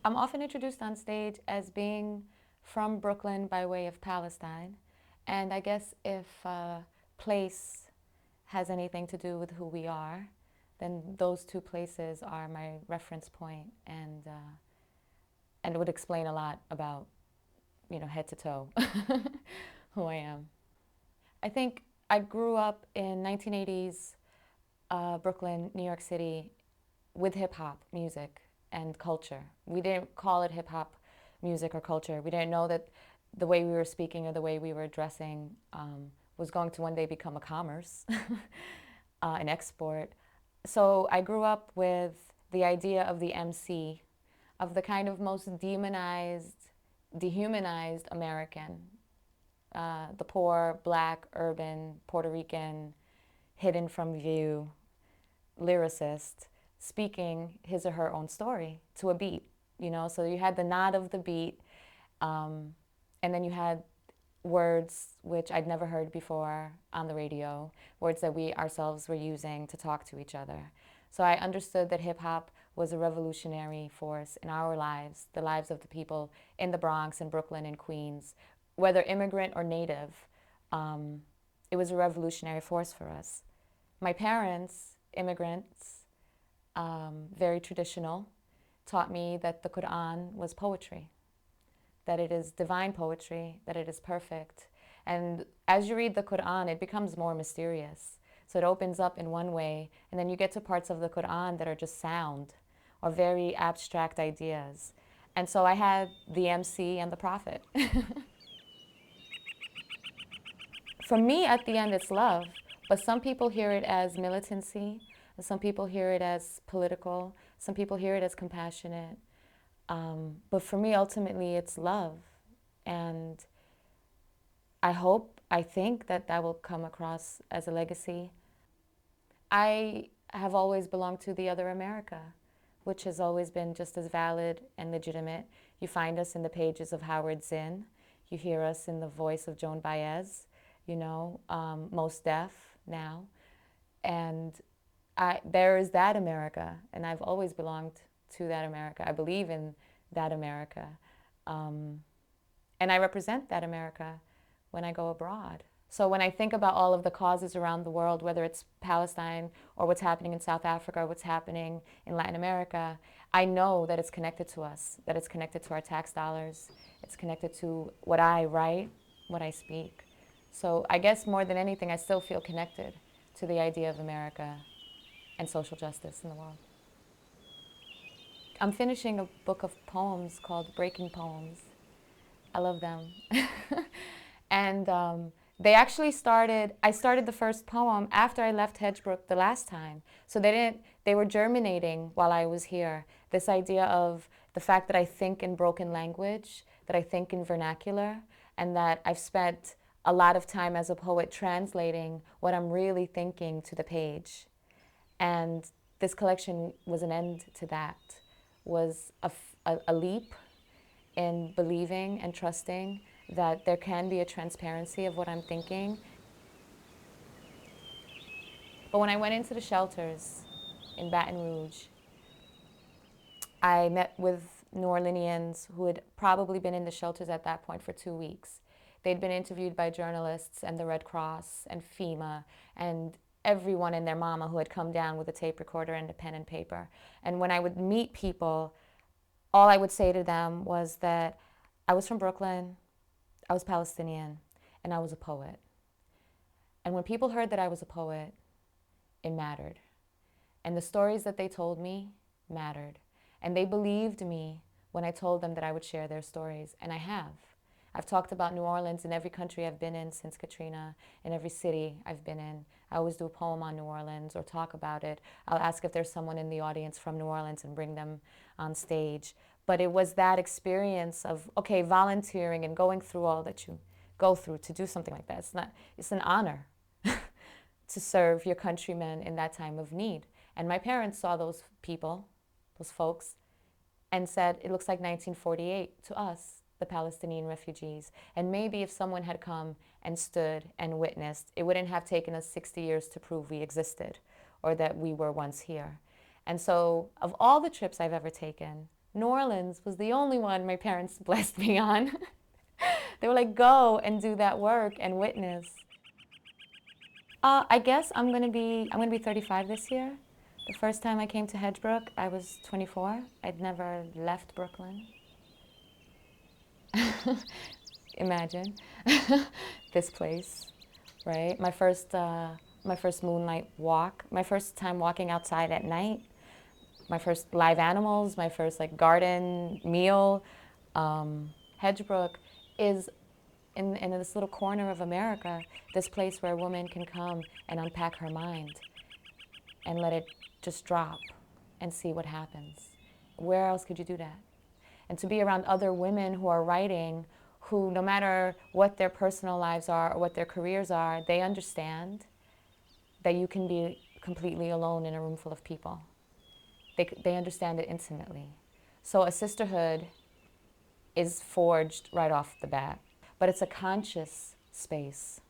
I'm often introduced on stage as being from Brooklyn by way of Palestine. And I guess if place has anything to do with who we are, then those two places are my reference point, and it would explain a lot about, head to toe, who I am. I think I grew up in 1980s Brooklyn, New York City, with hip hop music and culture. We didn't call it hip hop music or culture. We didn't know that the way we were speaking or the way we were dressing was going to one day become a commerce, an export. So I grew up with the idea of the MC, of the kind of most demonized, dehumanized American, the poor, black, urban, Puerto Rican, hidden from view lyricist speaking his or her own story to a beat, So you had the nod of the beat, and then you had words which I'd never heard before on the radio, words that we ourselves were using to talk to each other. So I understood that hip hop was a revolutionary force in our lives, the lives of the people in the Bronx and Brooklyn and Queens, whether immigrant or native. It was a revolutionary force for us. My parents, immigrants, very traditional, taught me that the Quran was poetry, that it is divine poetry, that it is perfect. And as you read the Quran, it becomes more mysterious. So it opens up in one way, and then you get to parts of the Quran that are just sound or very abstract ideas. And so I had the MC and the prophet. For me, at the end, it's love. But some people hear it as militancy. Some people hear it as political. Some people hear it as compassionate. But for me, ultimately, it's love. And I think that that will come across as a legacy. I have always belonged to the other America, which has always been just as valid and legitimate. You find us in the pages of Howard Zinn. You hear us in the voice of Joan Baez, Most Deaf now. And there is that America, and I've always belonged to that America. I believe in that America. And I represent that America when I go abroad. So when I think about all of the causes around the world, whether it's Palestine or what's happening in South Africa or what's happening in Latin America, I know that it's connected to us, that it's connected to our tax dollars, it's connected to what I write, what I speak. So I guess more than anything, I still feel connected to the idea of America and social justice in the world. I'm finishing a book of poems called Breaking Poems. I love them. And they actually I started the first poem after I left Hedgebrook the last time. So they were germinating while I was here. This idea of the fact that I think in broken language, that I think in vernacular, and that I've spent a lot of time as a poet translating what I'm really thinking to the page. And this collection was an end to that, was a leap in believing and trusting that there can be a transparency of what I'm thinking. But when I went into the shelters in Baton Rouge, I met with New Orleanians who had probably been in the shelters at that point for 2 weeks. They'd been interviewed by journalists and the Red Cross and FEMA and everyone and their mama who had come down with a tape recorder and a pen and paper. And when I would meet people, all I would say to them was that I was from Brooklyn, I was Palestinian, and I was a poet. And when people heard that I was a poet, it mattered. And the stories that they told me mattered. And they believed me when I told them that I would share their stories, and I have. I've talked about New Orleans in every country I've been in since Katrina, in every city I've been in. I always do a poem on New Orleans or talk about it. I'll ask if there's someone in the audience from New Orleans and bring them on stage. But it was that experience of, okay, volunteering and going through all that you go through to do something like that. It's an honor to serve your countrymen in that time of need. And my parents saw those people, those folks, and said, it looks like 1948 to us, the Palestinian refugees. And maybe if someone had come and stood and witnessed, it wouldn't have taken us 60 years to prove we existed or that we were once here. And so of all the trips I've ever taken, New Orleans was the only one my parents blessed me on. They were like, go and do that work and witness. I guess I'm gonna be 35 this year. The first time I came to Hedgebrook, I was 24. I'd never left Brooklyn. Imagine this place, right? My first moonlight walk, my first time walking outside at night, my first live animals, my first like garden meal. Hedgebrook is in this little corner of America, this place where a woman can come and unpack her mind and let it just drop and see what happens. Where else could you do that? And to be around other women who are writing, who no matter what their personal lives are or what their careers are, they understand that you can be completely alone in a room full of people. They understand it intimately. So a sisterhood is forged right off the bat, but it's a conscious space,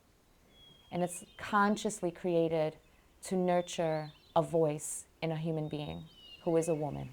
and it's consciously created to nurture a voice in a human being who is a woman.